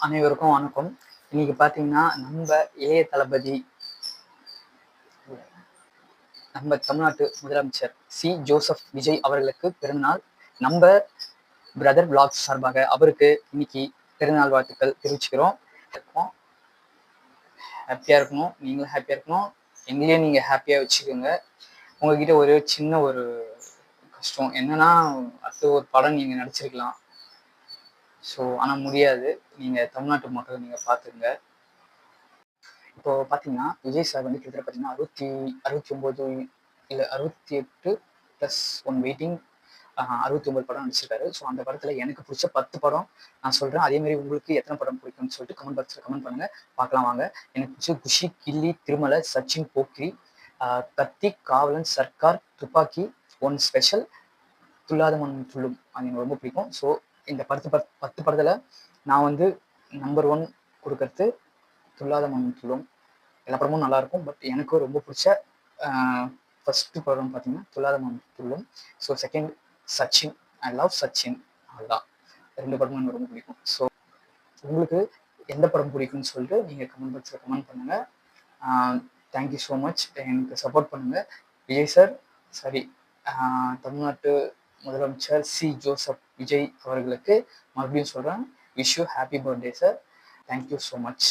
அனைவருக்கும் வணக்கம். இன்னைக்கு பார்த்தீங்கன்னா, இளைய தளபதி நம்ம தமிழ்நாட்டு முதலமைச்சர் ஜோசப் விஜய் அவர்களுக்கு பிறந்தநாள். நம்ம பிரதர் விளாக்ஸ் சார்பாக அவருக்கு இன்னைக்கு பிறந்தநாள் வாழ்த்துக்கள் தெரிவிச்சுக்கிறோம். ஹாப்பியா இருக்கணும், நீங்களும் ஹாப்பியா இருக்கணும், எங்களையும் நீங்க ஹாப்பியா வச்சுக்கோங்க. உங்ககிட்ட ஒரு சின்ன ஒரு கஷ்டம் என்னன்னா, அடுத்து ஒரு படம் நீங்க நடிச்சிருக்கலாம். ஸோ ஆனால் முடியாது. நீங்க தமிழ்நாட்டு மக்களை நீங்க பார்த்துங்க. இப்போ பார்த்தீங்கன்னா, விஜய் சார் வந்து கிட்டத்தட்ட பார்த்தீங்கன்னா 69 இல்லை 68 ப்ளஸ் 1 வெயிட்டிங் 69 படம் நடிச்சிருக்காரு. ஸோ அந்த படத்தில் எனக்கு பிடிச்ச 10 படம் நான் சொல்கிறேன். அதேமாதிரி உங்களுக்கு எத்தனை படம் பிடிக்கும்னு சொல்லிட்டு கமெண்ட் பாக்ஸில் கமெண்ட் பண்ணுங்க, பார்க்கலாம் வாங்க. எனக்கு பிடிச்ச குஷி, கில்லி, திருமலை, சச்சின், போக்ரி, கத்தி, காவலன், சர்க்கார், துப்பாக்கி, ஒன் ஸ்பெஷல், துல்லாத மனம் துள்ளும் அது எனக்கு ரொம்ப பிடிக்கும். ஸோ இந்த 10 படத்தில் நான் வந்து நம்பர் 1 கொடுக்கறது துல்லாத மனம் துள்ளும். எல்லா படமும் நல்லா இருக்கும். பட் எனக்கு ரொம்ப பிடிச்ச ஃபர்ஸ்ட் படம் பார்த்தீங்கன்னா துல்லாத மனம் துள்ளும். So second Sachin, I love Sachin. அதுதான் 2 படமும் எனக்கு ரொம்ப பிடிக்கும். ஸோ உங்களுக்கு எந்த படம் பிடிக்கும்னு சொல்லிட்டு நீங்கள் கமெண்ட் பாக்ஸில் கமெண்ட் பண்ணுங்கள். Thank you so much. எனக்கு சப்போர்ட் பண்ணுங்கள். விஜய் சார் சரி, தமிழ்நாட்டு முதலமைச்சர் ஜோசப் விஜய் அவர்களுக்கு மறுபடியும் சொல்கிறேன், wish you happy birthday sir. Thank you so much.